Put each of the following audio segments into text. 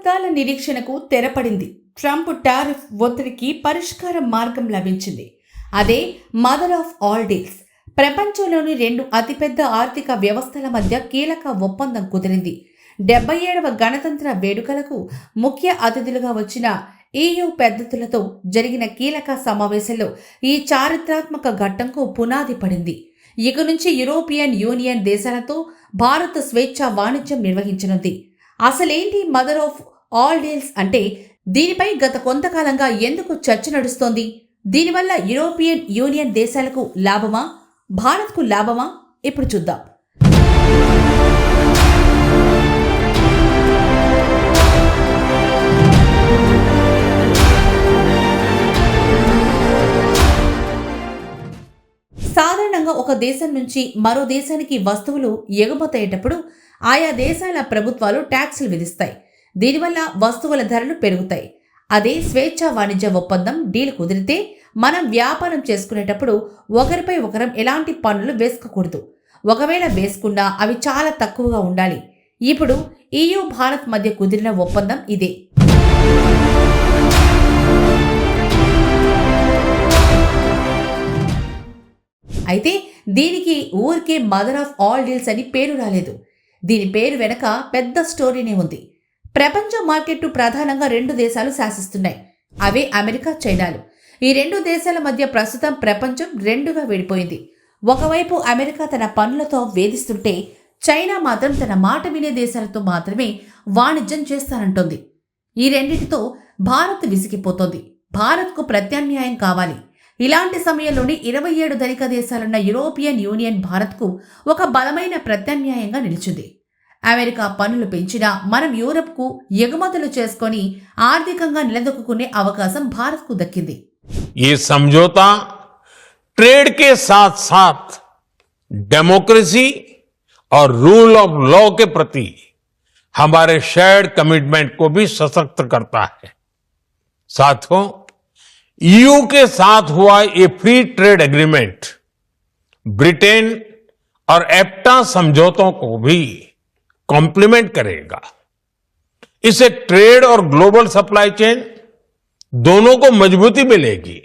దశాబ్దాల నిరీక్షణకు తెరపడింది. Trump tariff ఒత్తిడికి పరిష్కార మార్గం లభించింది. అదే మదర్ ఆఫ్ ఆల్ డీల్స్. ప్రపంచంలోని రెండు అతిపెద్ద ఆర్థిక వ్యవస్థల మధ్య కీలక ఒప్పందం కుదిరింది. 77వ గణతంత్ర వేడుకలకు ముఖ్య అతిథులుగా వచ్చిన EU పెద్దతులతో జరిగిన కీలక సమావేశంలో ఈ చారిత్రాత్మక ఘట్టంకు పునాది పడింది. ఇక నుంచి యూరోపియన్ యూనియన్ దేశాలతో భారత్ స్వేచ్ఛా వాణిజ్యం నిర్వహించనుంది. అసలేంటి మదర్ ఆఫ్ ఆల్ డీల్స్ అంటే? దీనిపై గత కొంతకాలంగా ఎందుకు చర్చ నడుస్తోంది? దీనివల్ల యూరోపియన్ యూనియన్ దేశాలకు లాభమా, భారత్కు లాభమా? ఇప్పుడు చూద్దాం. సాధారణంగా ఒక దేశం నుంచి మరో దేశానికి వస్తువులు ఎగుమతయ్యేటప్పుడు ఆయా దేశాల ప్రభుత్వాలు ట్యాక్సులు విధిస్తాయి. దీనివల్ల వస్తువుల ధరలు పెరుగుతాయి. అదే స్వేచ్ఛా వాణిజ్య ఒప్పందం డీల్ కుదిరితే మనం వ్యాపారం చేసుకునేటప్పుడు ఒకరిపై ఒకరం ఎలాంటి పన్నులు వేసుకోకూడదు. ఒకవేళ వేసుకున్నా అవి చాలా తక్కువగా ఉండాలి. ఇప్పుడు EU భారత్ మధ్య కుదిరిన ఒప్పందం ఇదే. అయితే దీనికి ఊరికే మదర్ ఆఫ్ ఆల్ డీల్స్ అని పేరు రాలేదు. దీని పేరు వెనక పెద్ద స్టోరీనే ఉంది. ప్రపంచ మార్కెట్టు ప్రధానంగా రెండు దేశాలు శాసిస్తున్నాయి. అవే అమెరికా, చైనాలు. ఈ రెండు దేశాల మధ్య ప్రస్తుతం ప్రపంచం రెండుగా విడిపోయింది. ఒకవైపు అమెరికా తన పన్నులతో వేధిస్తుంటే, చైనా మాత్రం తన మాట వినే దేశాలతో మాత్రమే వాణిజ్యం చేస్తానంటోంది. ఈ రెండింటితో భారత్ విసిగిపోతోంది. భారత్కు ప్రత్యామ్నాయం కావాలి. ఇలాంటి సమయంలోని 27 ధనిక దేశాలున్న యూరోపియన్ యూనియన్ భారత్కు ఒక బలమైన ప్రత్యామ్నాయంగా నిలిచింది. అమెరికా పన్నులు పెంచినా మనం యూరప్కు ఎగుమతులు చేసుకొని ఆర్థికంగా నిలదొక్కునే అవకాశం భారత్కు దక్కింది. ये समझौता ट्रेड के साथ साथ डेमोक्रेसी और रूल ऑफ लॉ के प्रति हमारे शेयर्ड कमिटमेंट को भी सशक्त करता है. साथियों, EU के साथ हुआ ये फ्री ट्रेड एग्रीमेंट ब्रिटेन और एप्टा समझौतों को भी कॉम्प्लीमेंट करेगा. इससे ट्रेड और ग्लोबल सप्लाई चेन दोनों को मजबूती मिलेगी.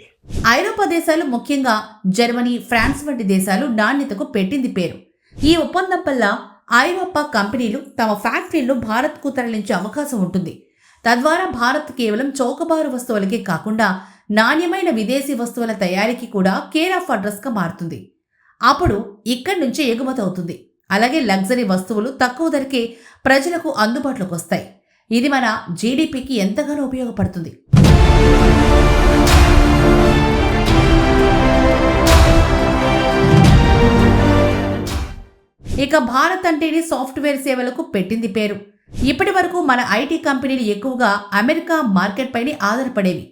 ఐరోపా దేశాలు, ముఖ్యంగా జర్మనీ, ఫ్రాన్స్ వంటి దేశాలు నాణ్యతకు పెట్టింది పేరు. ఈ ఒప్పందం వల్ల ఐరోపా కంపెనీలు తమ ఫ్యాక్టరీలను భారత్కు తరలించే అవకాశం ఉంటుంది. తద్వారా భారత్ కేవలం చౌకబారు వస్తువులకే కాకుండా నాణ్యమైన విదేశీ వస్తువుల తయారీకి కూడా కేర్ ఆఫ్ అడ్రస్గా మారుతుంది. అప్పుడు ఇక్కడి నుంచి ఎగుమతి అవుతుంది. అలాగే లగ్జరీ వస్తువులు తక్కువ ధరకే ప్రజలకు అందుబాటులోకి వస్తాయి. ఇది మన జీడీపీకి ఎంతగానో ఉపయోగపడుతుంది. ఇక భారత్ అంటేనే సాఫ్ట్వేర్ సేవలకు పెట్టింది పేరు. ఇప్పటి వరకు మన ఐటీ కంపెనీలు ఎక్కువగా అమెరికా మార్కెట్ పైనే ఆధారపడేవి.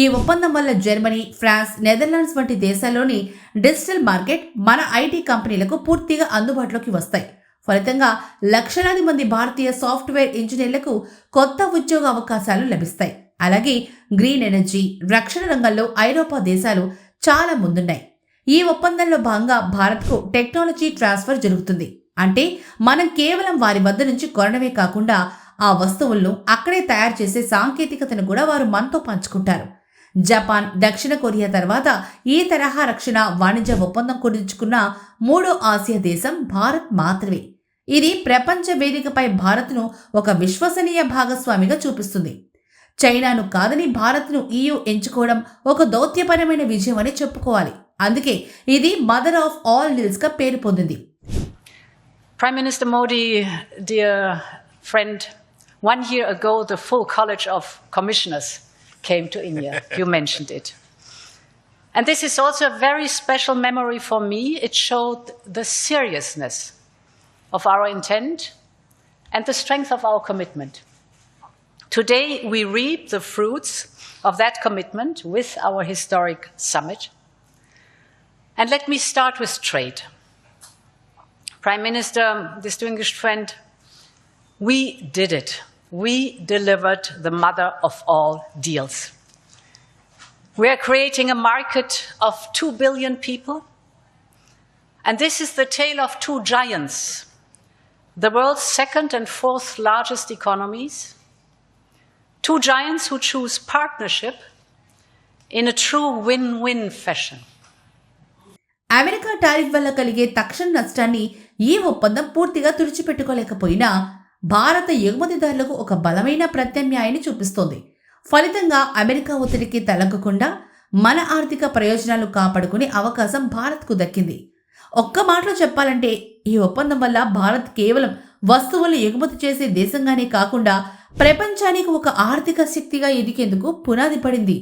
ఈ ఒప్పందం వల్ల జర్మనీ, ఫ్రాన్స్, నెదర్లాండ్స్ వంటి దేశాల్లోని డిజిటల్ మార్కెట్ మన ఐటీ కంపెనీలకు పూర్తిగా అందుబాటులోకి వస్తాయి. ఫలితంగా లక్షలాది మంది భారతీయ సాఫ్ట్వేర్ ఇంజనీర్లకు కొత్త ఉద్యోగ అవకాశాలు లభిస్తాయి. అలాగే గ్రీన్ ఎనర్జీ, రక్షణ రంగంలో ఐరోపా దేశాలు చాలా ముందున్నాయి. ఈ ఒప్పందంలో భాగంగా భారత్కు టెక్నాలజీ ట్రాన్స్ఫర్ జరుగుతుంది. అంటే మనం కేవలం వారి వద్ద నుంచి కొనడమే కాకుండా ఆ వస్తువులను అక్కడే తయారు చేసే సాంకేతికతను కూడా వారు మనతో పంచుకుంటారు. జపాన్, దక్షిణ కొరియా తర్వాత ఈ తరహా రక్షణ వాణిజ్య ఒప్పందం కుదుర్చుకున్న మూడో ఆసియా దేశం భారత్ మాత్రమే. ఇది ప్రపంచ వేదికపై భారత్ను ఒక విశ్వసనీయ భాగస్వామిగా చూపిస్తుంది. చైనాను కాదని భారత్ను EU ఎంచుకోవడం ఒక దౌత్యపరమైన విజయం అని చెప్పుకోవాలి. అందుకే ఇది మదర్ ఆఫ్ ఆల్ డీల్స్ గా పేరు పొందింది. Prime Minister Modi, dear friend, 1 year ago the full College of Commissioners came to India. You mentioned it. And this is also a very special memory for me. It showed the seriousness of our intent and the strength of our commitment. Today we reap the fruits of that commitment with our historic summit. And let me start with trade. Prime Minister, distinguished friend, we did it. We delivered the mother of all deals. We are creating a market of 2 billion people. And this is the tale of two giants, the world's second and fourth largest economies, Two giants who choose partnership in a true win-win fashion. America tariff వల్ల కలిగే తక్షణ నష్టాన్ని ఈ ఒప్పందం పూర్తిగా తుడిచిపెట్టుకోలేకపోయినా భారత ఎగుమతిదారులకు ఒక బలమైన ప్రత్యామ్నాయాన్ని చూపిస్తోంది. ఫలితంగా అమెరికా ఒత్తిడికి తలగ్గకుండా మన ఆర్థిక ప్రయోజనాలు కాపాడుకునే అవకాశం భారత్కు దక్కింది. ఒక్క మాటలో చెప్పాలంటే ఈ ఒప్పందం వల్ల భారత్ కేవలం వస్తువులు ఎగుమతి చేసే దేశంగానే కాకుండా ప్రపంచానికి ఒక ఆర్థిక శక్తిగా ఎదిగేందుకు పునాది పడింది.